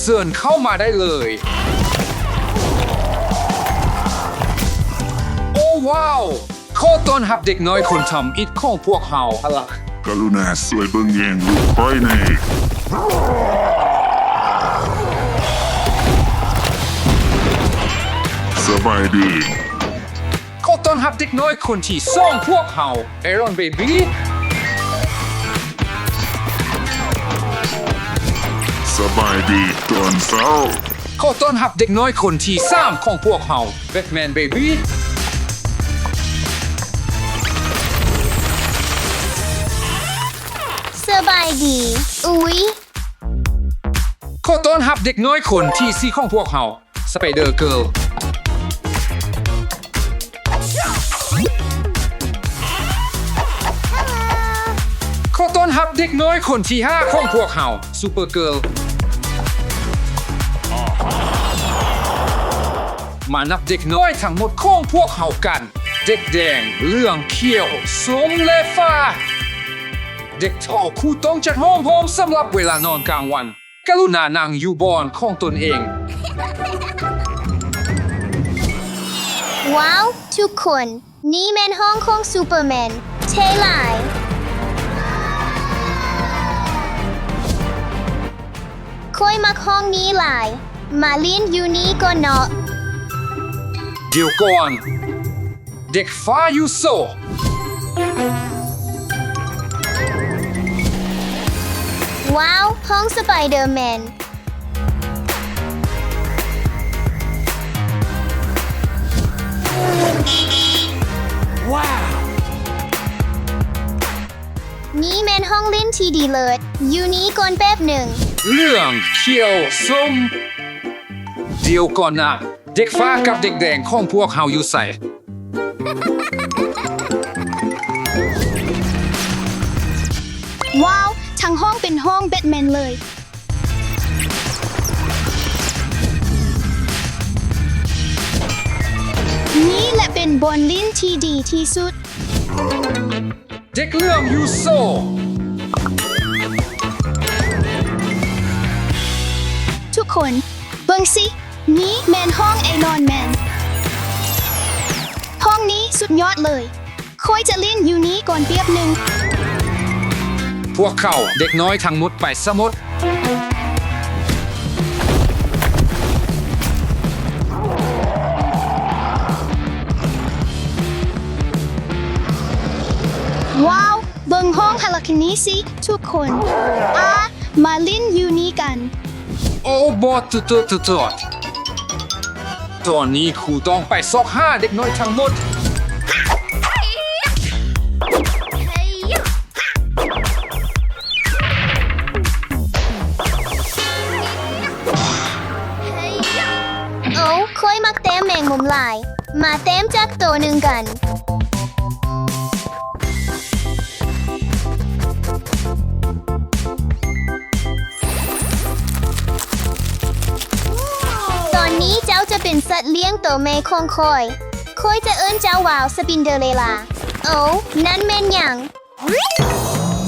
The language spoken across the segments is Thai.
เชิญเข้ามาได้เลย โอ้ว้าวขอต้อนรับเด็กน้อยคนทำอิฐของพวกเราฮะล่ะ กรุณาสวยเบิ่งแยงลูกไปนี่สบายดี ขอต้อนรับเด็กน้อยคนที่สองพวกเราเอรอนเบบี้ สบายดีตอนเช้า ขอต้อนรับเด็กน้อยคนที่สามของพวกเราแบทแมนเบบี้ สบายดี อุ๊ย ขอต้อนรับเด็กน้อยคนที่สี่ของพวกเราสไปเดอร์เกิร์ลขอต้อนรับเด็กน้อยคนที่ห้าของพวกเราซูเปอร์เกิร์ลมานับเด็กน้อยทั้งหมดของพวกเขากัน เด็กแดงเหลืองเขียวส้มและฟ้า เด็กทอคู่ต้องจัดห้องสำหรับเวลานอนกลางวัน กรุณานั่งอยู่บอนของตนเอง ว้าว ทุกคน นี่แมนห้องของซูเปอร์แมนเทหลายค่อยมาห้องนี้หลาย มาลินอยู่นี่ก็เนาะ เดี๋ยวก่อน เด็กฟ้ายูโซ ว้าว ห้องสไปเดอร์แมน ว้าว นี่แมนห้องลินที่ดีเลิศอยู่นี่ก่อนแป๊บหนึ่ง เหลืองเขียวส้มเดี๋ยวก่อนนะเด็กฟ้ากับเด็กแดงของพวกเขาอยู่ใส่ ว้าว ทั้งห้องเป็นห้องแบทแมนเลย นี่แหละเป็นบอลลินที่ดีที่สุด เด็กเหลืองยูโซ ทุกคนเบิ่งสิ นี่แมนห้องไอรอนแมน ห้องนี้สุดยอดเลยค่อยจะเล่นอยู่นี้ก่อนเปียบหนึ่ง พวกเขาเด็กน้อยทั้งหมดไปสมด ว้าว เบิ่งห้องฮาลาคินี้สิ ทุกคนมาเล่นอยู่นี้กัน โอ้บอตตตอนนี้ครูต้องไปซอกห้าเด็กน้อยทั้งหมด โอ้ค่อยมักแต้มแมงมุมลาย มาแต้มจากตัวหนึ่งกัน ตอนนี้เจ้าจะเป็นสัตว์เลี้ยงตัวแม่ของคอยจะเอิ้นเจ้าว่าวสปินเดอเรลา โอ้นั่นแม่นหยัง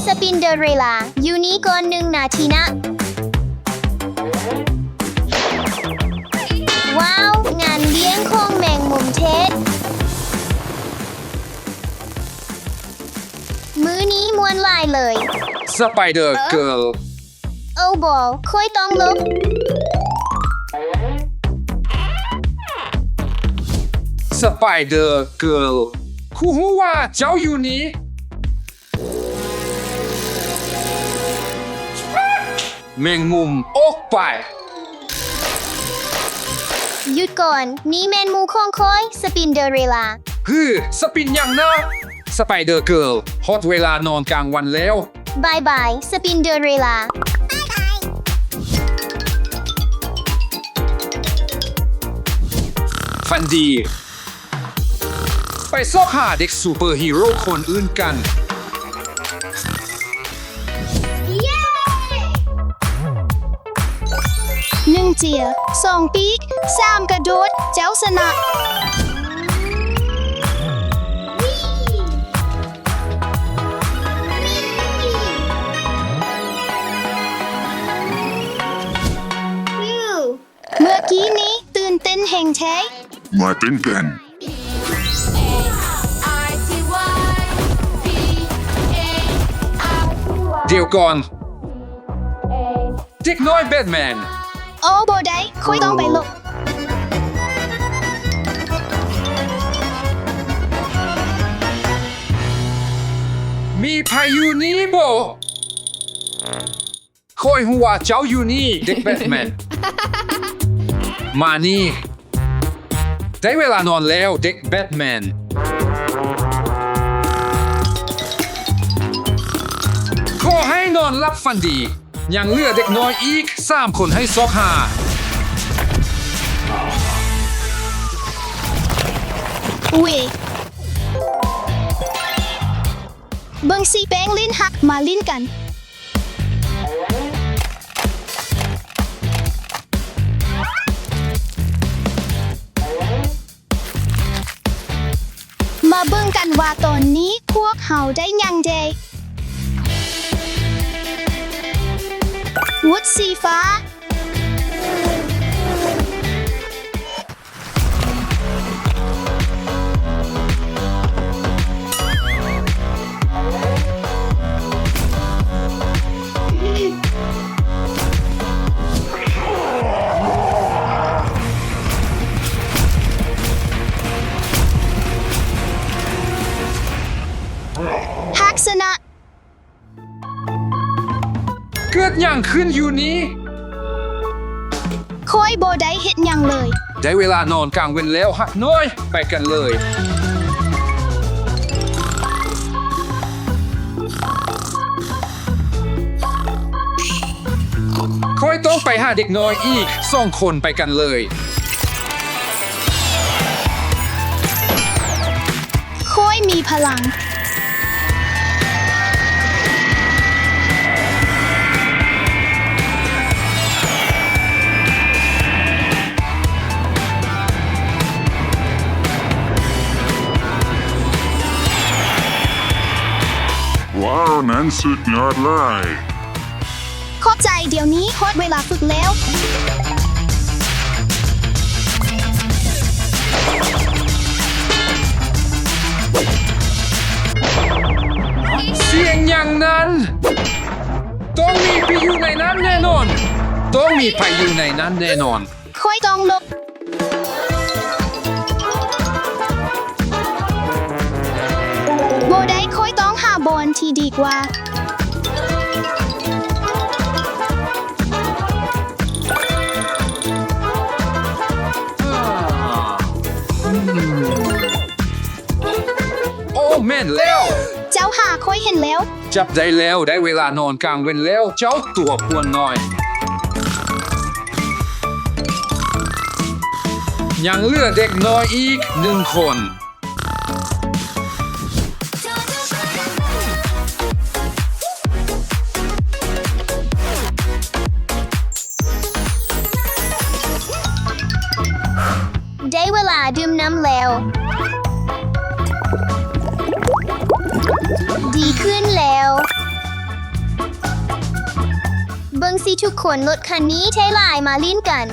สปินเดอเรลาอยู่นี่ก่อน1 นาทีนะ ว้าว งานเลี้ยงของแมงมุมเทศ มื้อนี้มวนหลายเลย สไปเดอร์เกิร์ล โอ้บอลค่อยต้องลบ สไปเดอร์เกิร์ลครูฮู้ว่าเจ้าอยู่นี้แมงมุมออกไป หยุดก่อน นี่แมนหมูของคอยสปินเดอเรลา สปินอย่างนะสไปเดอร์เกิร์ลฮอตเวลานอนกลางวันแล้ว บายบายสปินเดอเรลา ฟันดี ไปซอกหาเด็กซูเปอร์ฮีโร่คนอื่นกัน 1 เจีย 2 ปีก 3 กระโดด เจ้าชนะ เมื่อกี้นี้ตื่นเต้นแห่งแท้ มาเป็นกัน เดี๋ยวก่อน เด็กน้อยแบทแมน โอ้โบได้ค่อยต้องไปหลบ มีพายุนี้บ่คอยหัวเจ้าอยู่นี่เด็กแบทแมน มานี่ ได้เวลานอนแล้วเด็กแบทแมน ขอให้นอนหลับฝันดี ยังเหลือเด็กน้อยอีก3 คนให้ซอกหา อุ้ยเบิ่งสีแป้งลิ้นหักมาลิ้นกัน มาเบิ่งกันว่าตอนนี้พวกเขาได้ยังเดวุฒสีฟ้า ทักษณะ เกิดอย่างขึ้นอยู่นี้ คอยโบได้เห็นยังเลย ได้เวลานอนกลางเว้นแล้วฮักน้อยไปกันเลย คอยต้องไปหาเด็กน้อยอีก2 คนไปกันเลย คอยมีพลัง ว้าวนั้นสุดยอดเลย ขอบใจเดี๋ยวนี้ฮอดเวลาฝึกแล้ว เสียงอย่างนั้น ต้องมีพายุในนั้นแน่นอน ต้องมีพายุในนั้นแน่นอน คอยต้องหลบ โบได้คอยต้องหาบอลที่ดีกว่า โอ้แม่นแล้ว เจ้าหาคอยเห็นแล้ว จับได้แล้วได้เวลานอนกลางเว้นแล้วเจ้าตัวพวนน้อย ยังเหลือเด็กน้อยอีก1 คน ได้เวลาดื่มน้ำแล้ว ดีขึ้นแล้ว เบิ่งสิทุกคนรถคันนี้ใช้ลายมาลิ้นกัน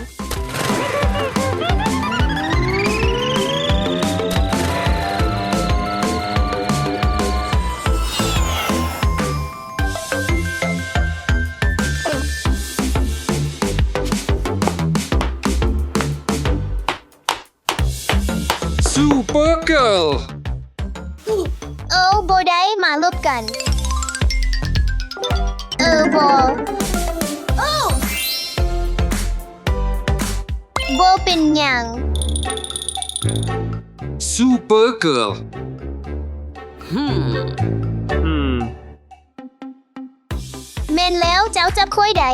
ซูเปอร์เกิร์ล โอ้โบได้มาลบกันโบโบเป็นหยัง ซูเปอร์เกิร์ล แม่นแล้วเจ้าจับค่อยใด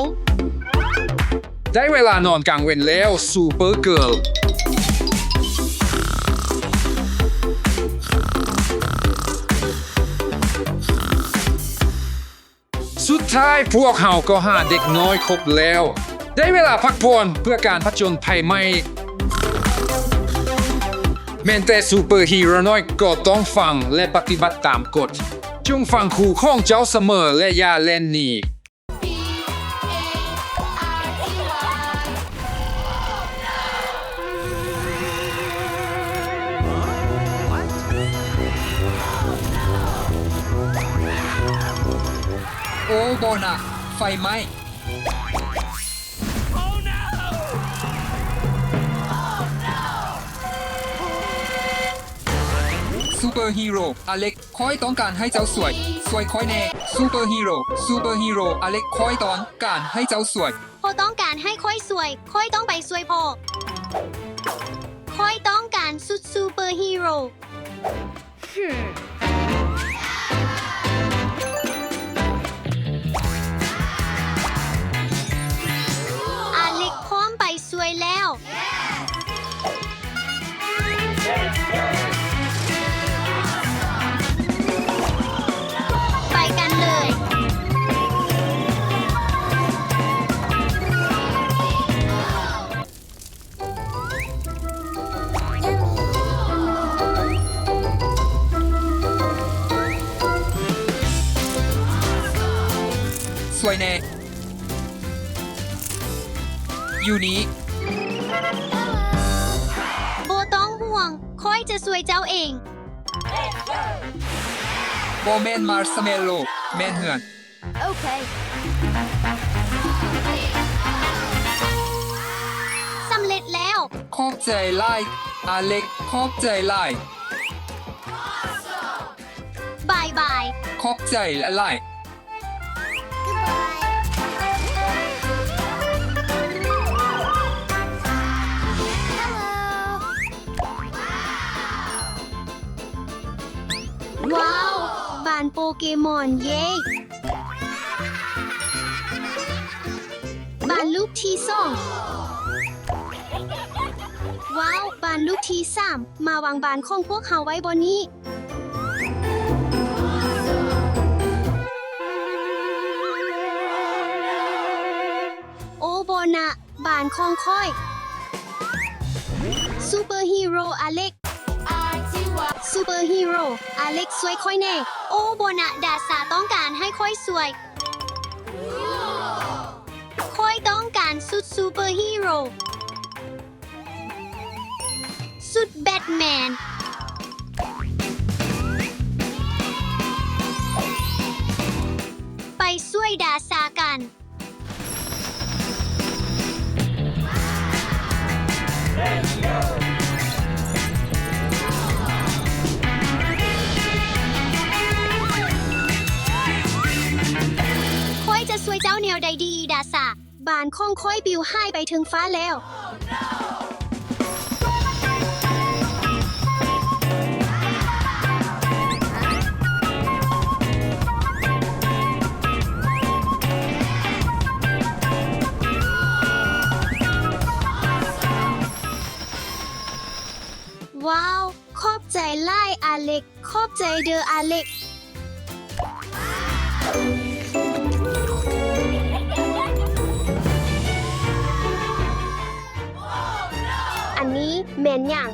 ได้เวลานอนกลางเว้นแล้วซูเปอร์เกิร์ล สุดท้ายพวกเขาก็หาเด็กน้อยครบแล้ว ได้เวลาพักผ่อนเพื่อการผจญภัยใหม่ แม้แต่ซูเปอร์ฮีโร่น้อยก็ต้องฟังและปฏิบัติตามกฎจงฟังครูของเจ้าเสมอและอย่าเล่นหนี โอ้โบนะไฟไหม้ซูเปอร์ฮีโร่อเล็กคอยต้องการให้เจ้าสวยคอยแน่ซูเปอร์ฮีโร่อเล็กคอยต้องการให้เจ้าสวย พอต้องการให้ค่อยสวย ค่อยต้องไปสวยพอ ค่อยต้องการสุดซูเปอร์ฮีโร่อาเล็กพร้อมไปสวยแล้ว ไปกันเลย สวยแน่อยู่นี้ โบต้องห่วง ค่อยจะสวยเจ้าเอง โบแมนมาร์สเมลโลแมนเหือน โอเค สำเร็จแล้ว ขอบใจไล่อเล็กขอบใจไล่ บายบาย ขอบใจไล่ ว้าว บ้านโปเกมอนเย้บ้านลูกที่สองว้าว บ้านลูกที่สามมาวางบ้านของพวกเขาไว้บนนี้ โอ้โบนะบ้านของค่อยซูเปอร์ฮีโร่อเล็กซูเปอร์ฮีโร่อเล็กสวยค่อยแน่ โอ้โบนะดาสาต้องการให้ค่อยสวย ค่อยต้องการสุดซูเปอร์ฮีโร่สุดแบทแมน ไปช่วยดาสากัน ค่อยจะสวยเจ้าแนวใดดีดาสาบานข้องค่อยบิวให้ไปถึงฟ้าแล้ว ว้าว ขอบใจไล่อาเล็ก ขอบใจเดออาเล็ก อันนี้แมนยัง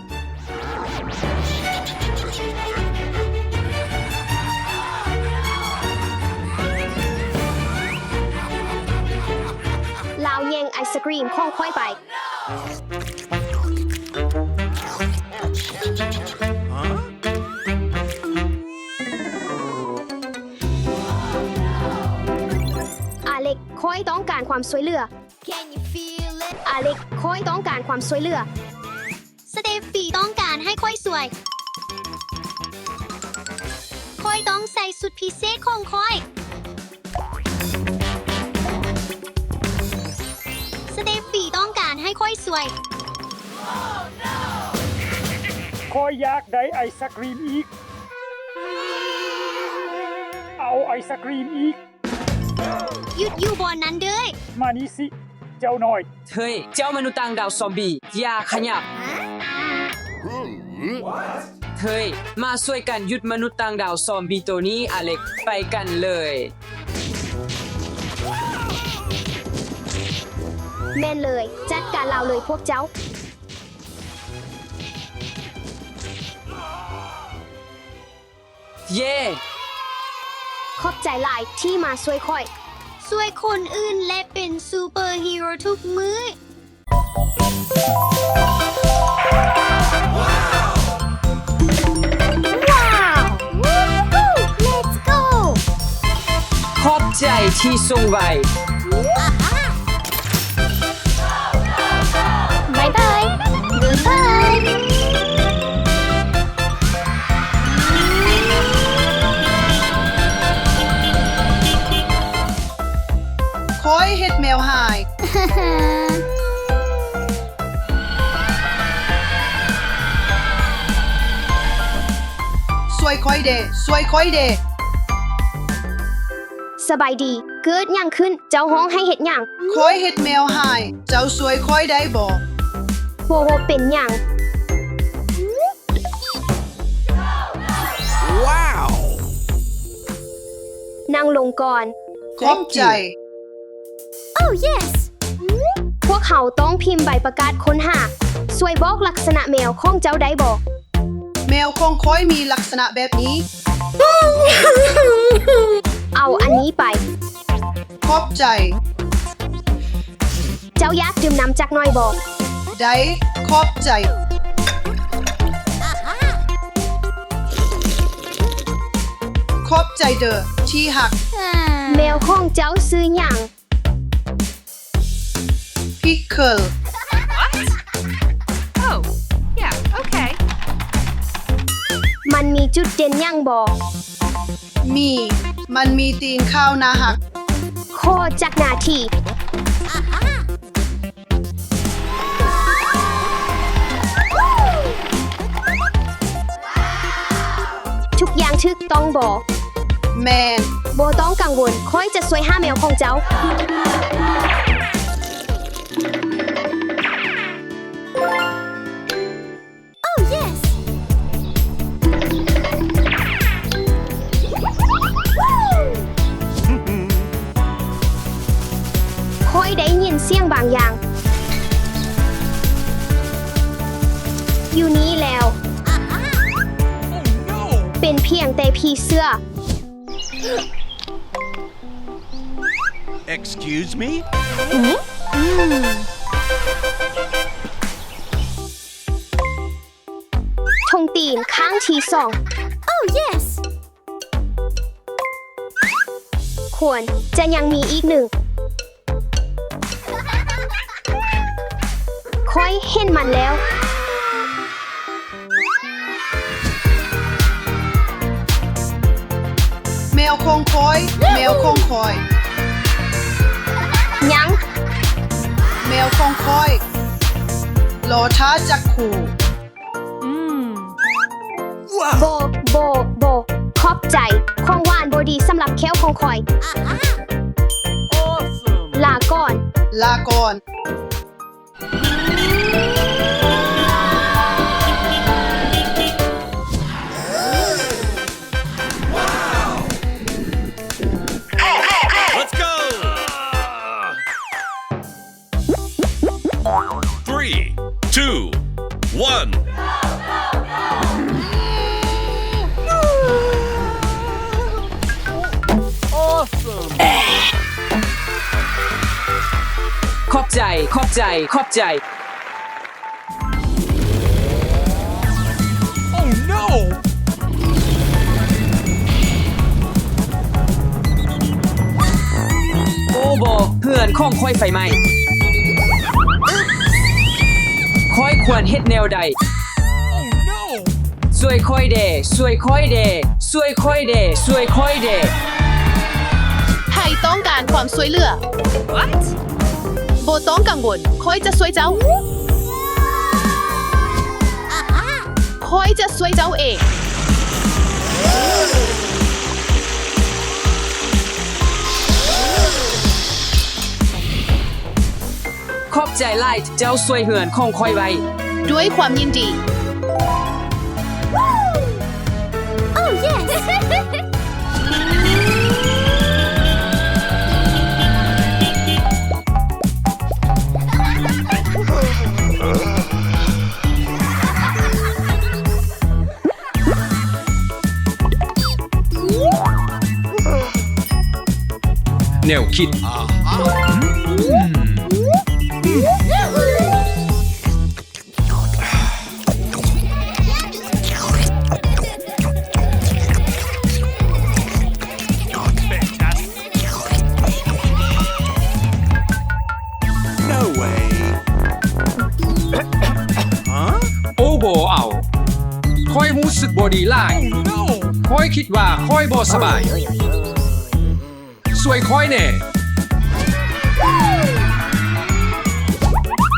ลาวแยงไอศกรีมข้องค่อยไป อาเล็กค่อยต้องการความช่วยเหลือ อาเล็กค่อยต้องการความช่วยเหลือ สเตฟฟี่ต้องการให้ค่อยสวย ค่อยต้องใส่สุดพิเศษของค่อย สเตฟฟี่ต้องการให้ค่อยสวย คอยอยากได้ไอศกรีมอีก เอาไอศกรีมอีก หยุดอยู่บนนั้นเด้อ มานี่สิ เจ้าหน่อย เฮ้ย เจ้ามนุษย์ต่างดาวซอมบี้ อย่าขยับ เฮ้ย มาช่วยกันหยุดมนุษย์ต่างดาวซอมบี้ตัวนี้อเล็ก ไปกันเลย แม่นเลย จัดการเราเลยพวกเจ้า เย่ ขอบใจหลายที่มาช่วยค่อยช่วยคนอื่นและเป็นซูเปอร์ฮีโร่ทุกมื้อ ว้าว Let's go ขอบ ใจที่ทรงไว้ บายบายบาย คอยเฮ็ดแมวหาย สวยคอยเดสวยคอยเด สบายดี เกิดหยังขึ้น เจ้าห้องให้เห็ดหยัง คอยเฮ็ดแมวหาย เจ้าสวยคอยได้บ่ โบโบเป็นหยัง นั่งลงก่อน ขอบใจ Oh yes พวกเขาต้องพิมพ์ใบประกาศค้นหาสวยบอกลักษณะแมวของเจ้าได้บอก แมวของคอยมีลักษณะแบบนี้ เอาอันนี้ไป ขอบใจ เจ้าอยากดื่มน้ำจักหน่อยบอก ได้ขอบใจ ขอบใจเด้อที่หัก แมวของเจ้าซื้อหยัง พิกเคิล มันมีจุดเด่นหยังบอก มันมีตีนข้าวหนาหัก โคจากหนาทีทุกอย่างทึกต้องบอก แมน โบต้องกังวลค่อยจะสวยห้าแมวของเจ้า ค่อยได้ยินเสียงบางอย่าง อยู่นี้แล้ว เป็นเพียงแต่ผีเสื้อ Excuse me? ทงตีนข้างที่สอง Oh yes ควรจะยังมีอีกหนึ่ง ค่อยเห็นมันแล้ว แมวของคอย แมวของคอย ยัง แมวของคอยรอท้าจักขู่ โบ ขอบใจ ของหวานบดีสำหรับแค้วของคอย ลาก่อน ลาก่อน Let's go! 3, 2, 1. ขอบใจ ขอบใจ ขอบใจ Oh no! โอ้โบเพื่อนของค่อยไฟไหม้ค่อยควรเฮ็ดแนวใด Oh no! สวยค่อยเดสวยค่อยเดสวยค่อยเดสวยค่อยเด ใครต้องการความช่วยเหลือ What? โบต้องกังวลคอยจะช่วยเจ้าคอยจะช่วยเจ้าเอง ขอบใจไล่เจ้าสวยเหือนของค่อยไว้ ด้วยความยินดี Oh yes แนวคิด Fantastic. รู้สึกบดีหลายค่อยคิดว่าค่อยบ่สบายสวยค่อยแน่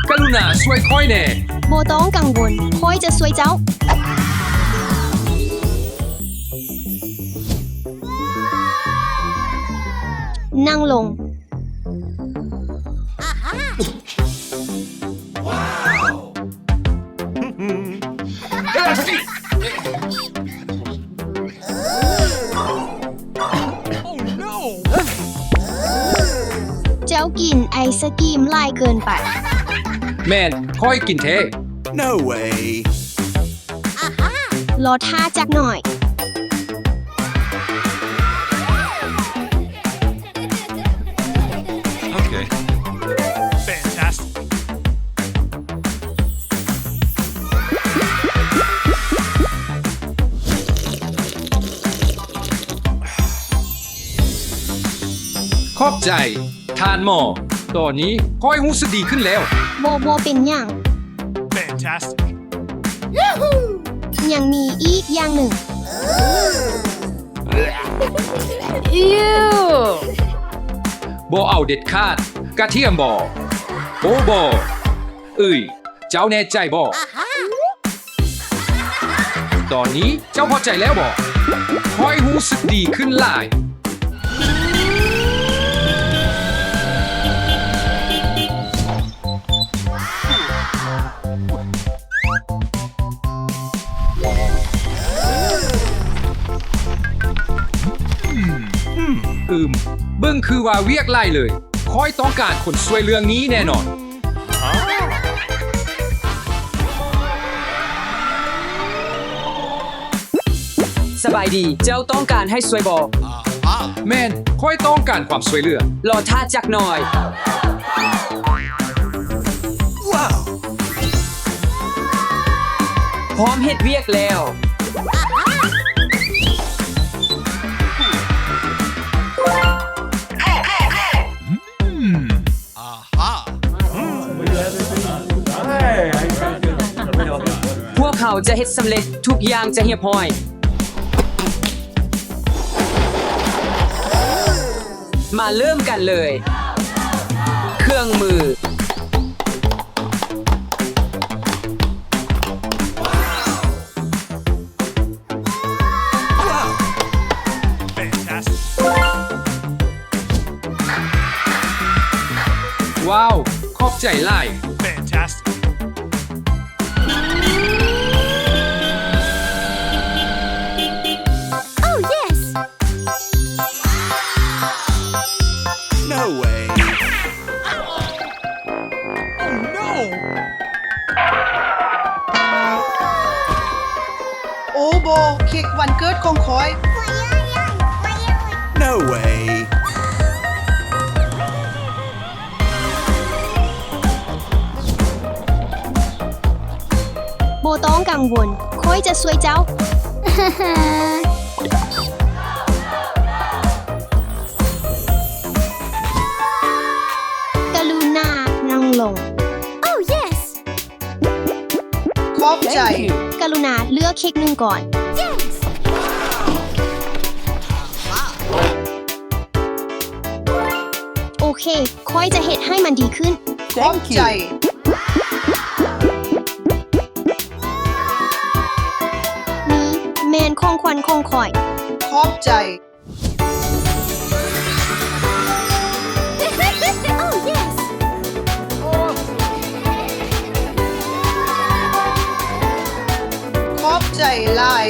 กรุณาช่วยค่อยแน่ โบต้องกังวลคอยจะช่วยเจ้า นั่งลง เจ้ากินไอศกรีมลายเกินไป แม่นค่อยกินเท No way. รอท่าจักหน่อย Okay. Fantastic. ขอบใจ ทานหมอ ตอนนี้ค่อยรู้สึกดีขึ้นแล้ว โบเป็นอย่าง Fantastic. ยังมีอีกอย่างหนึ่ง บ่เอาเด็ดขาดกระเทียมบ่โอ้บ่เอ้ย เจ้าแน่ใจบ่ตอนนี้เจ้าพอใจแล้วบ่ค่อยรู้สึกดีขึ้นหลาย เบิ่งคือว่าเวียกไล่เลยค่อยต้องการคนช่วยเรื่องนี้แน่นอน สบายดี เจ้าต้องการให้ช่วยบอก แม่นค่อยต้องการความช่วยเหลือ รอท่าจักหน่อย Wow. พร้อมเฮ็ดเวียกแล้ว พวกเขาจะเฮ็ดสำเร็จทุกอย่างจะเรียบร้อย มาเริ่มกันเลย เครื่องมือ Fantastic. ว้าว ขอบใจไล่ Fantastic. Oh yes No way. Oh no. โอ้โบเค้กวันเกิดของคอย No way. โบต้องกังวลคอยจะช่วยเจ้า กรุณานั่งลง Oh yes ขอบใจ กรุณาเลือกเค้กหนึ่งก่อน Thanks โอเคคอยจะเฮ็ดให้มันดีขึ้น ขอบใจ นี่แมนของควันของคอย ขอบใจ Oh yes ขอบใจหลาย